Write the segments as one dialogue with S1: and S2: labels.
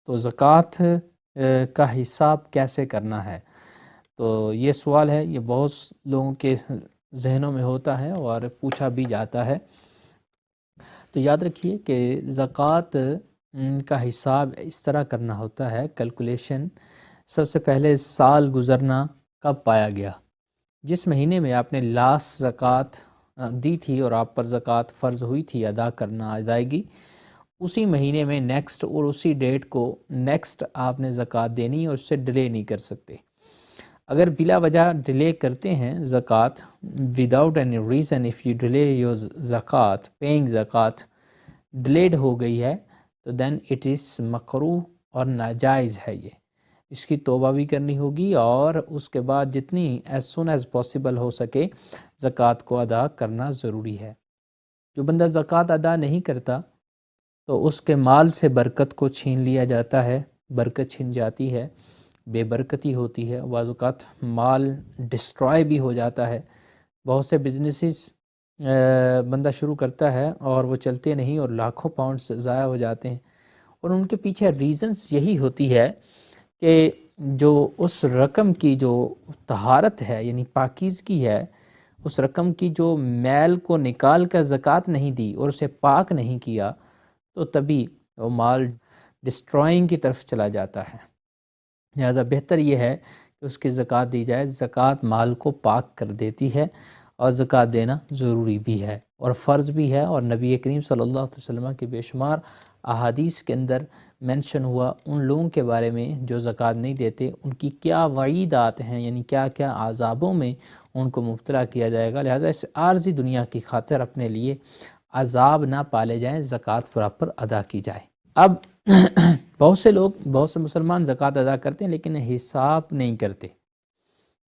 S1: تو زکوٰۃ کا حساب کیسے کرنا ہے؟ تو یہ سوال ہے، یہ بہت لوگوں کے ذہنوں میں ہوتا ہے اور پوچھا بھی جاتا ہے۔ تو یاد رکھیے کہ زکوٰۃ کا حساب اس طرح کرنا ہوتا ہے، کیلکولیشن۔ سب سے پہلے سال گزرنا کب پایا گیا، جس مہینے میں آپ نے لاسٹ زکوٰۃ دی تھی اور آپ پر زکوٰۃ فرض ہوئی تھی ادا کرنا، ادائیگی، اسی مہینے میں نیکسٹ اور اسی ڈیٹ کو نیکسٹ آپ نے زکوٰۃ دینی اور اس سے ڈیلے نہیں کر سکتے۔ اگر بلا وجہ ڈیلے کرتے ہیں زکوٰۃ without any reason, if you delay your زکوٰۃ پیئنگ زکوٰۃ ڈیلیڈ ہو گئی ہے، تو دین اٹ از مکروہ اور ناجائز ہے۔ یہ اس کی توبہ بھی کرنی ہوگی اور اس کے بعد جتنی ایز سون ایز پاسبل ہو سکے زکوٰۃ کو ادا کرنا ضروری ہے۔ جو بندہ زکوٰۃ ادا نہیں کرتا تو اس کے مال سے برکت کو چھین لیا جاتا ہے، برکت چھن جاتی ہے، بے برکتی ہوتی ہے، بعض اوقات مال ڈسٹرائے بھی ہو جاتا ہے۔ بہت سے بزنسز بندہ شروع کرتا ہے اور وہ چلتے نہیں اور لاکھوں پاؤنڈز ضائع ہو جاتے ہیں، اور ان کے پیچھے ریزنز یہی ہوتی ہے کہ جو اس رقم کی جو طہارت ہے یعنی پاکیزگی ہے، اس رقم کی جو میل کو نکال کر زکوٰۃ نہیں دی اور اسے پاک نہیں کیا، تو تبھی وہ مال ڈسٹرائنگ کی طرف چلا جاتا ہے۔ لہذا بہتر یہ ہے کہ اس کی زکوٰۃ دی جائے۔ زکوٰۃ مال کو پاک کر دیتی ہے اور زکوٰۃ دینا ضروری بھی ہے اور فرض بھی ہے، اور نبی کریم صلی اللہ علیہ وسلم کے بے شمار احادیث کے اندر مینشن ہوا ان لوگوں کے بارے میں جو زکوٰۃ نہیں دیتے، ان کی کیا وعیدات ہیں، یعنی کیا کیا عذابوں میں ان کو مبتلا کیا جائے گا۔ لہٰذا اس عارضی دنیا کی خاطر اپنے لیے عذاب نہ پالے جائیں، زکوٰۃ پراپر ادا کی جائے۔ اب بہت سے لوگ، بہت سے مسلمان زکوٰۃ ادا کرتے ہیں لیکن حساب نہیں کرتے،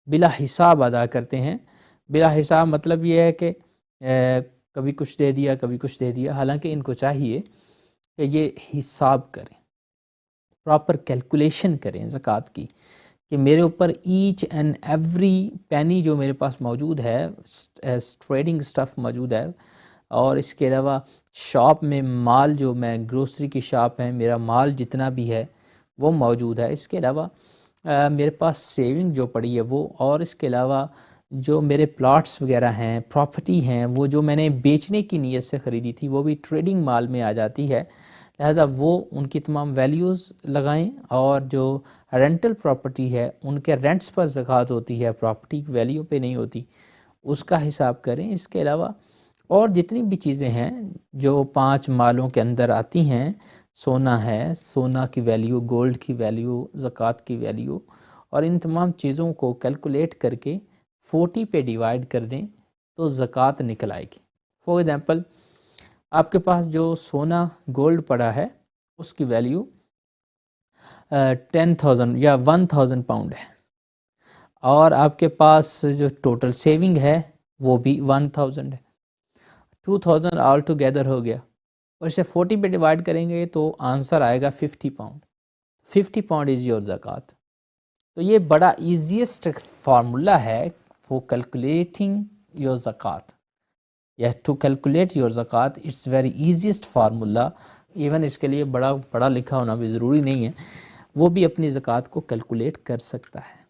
S1: بلا حساب ادا کرتے ہیں۔ بلا حساب مطلب یہ ہے کہ کبھی کچھ دے دیا کبھی کچھ دے دیا، حالانکہ ان کو چاہیے کہ یہ حساب کریں، پراپر کیلکولیشن کریں زکوٰۃ کی، کہ میرے اوپر ایچ اینڈ ایوری پینی جو میرے پاس موجود ہے، ٹریڈنگ سٹف موجود ہے، اور اس کے علاوہ شاپ میں مال، جو میں گروسری کی شاپ ہے، میرا مال جتنا بھی ہے وہ موجود ہے، اس کے علاوہ میرے پاس سیونگ جو پڑی ہے وہ، اور اس کے علاوہ جو میرے پلاٹس وغیرہ ہیں، پراپرٹی ہیں، وہ جو میں نے بیچنے کی نیت سے خریدی تھی وہ بھی ٹریڈنگ مال میں آ جاتی ہے۔ لہذا وہ ان کی تمام ویلیوز لگائیں، اور جو رینٹل پراپرٹی ہے ان کے رینٹس پر زکوٰۃ ہوتی ہے، پراپرٹی کی ویلیو پہ نہیں ہوتی، اس کا حساب کریں۔ اس کے علاوہ اور جتنی بھی چیزیں ہیں جو 5 مالوں کے اندر آتی ہیں، سونا ہے، سونا کی ویلیو، گولڈ کی ویلیو، زکوٰۃ کی ویلیو، اور ان تمام چیزوں کو کیلکولیٹ کر کے 40 پہ ڈیوائڈ کر دیں تو زکوٰۃ نکل آئے گی۔ فار ایگزامپل، آپ کے پاس جو سونا گولڈ پڑا ہے اس کی ویلیو 10,000 یا 1,000 پاؤنڈ ہے، اور آپ کے پاس جو ٹوٹل سیونگ ہے وہ بھی 1,000 ہے، 2,000 آل ٹوگیدر ہو گیا، اور اسے 40 پہ ڈیوائڈ کریں گے تو آنسر آئے گا 50 پاؤنڈ۔ 50 پاؤنڈ از یور زکوٰۃ۔ تو یہ بڑا ایزیسٹ فارمولا ہے for calculating your zakat. To calculate your zakat, it's very easiest formula. Even اس کے لیے بڑا پڑھا لکھا ہونا بھی ضروری نہیں ہے، وہ بھی اپنی زکوٰۃ کو کیلکولیٹ کر سکتا ہے۔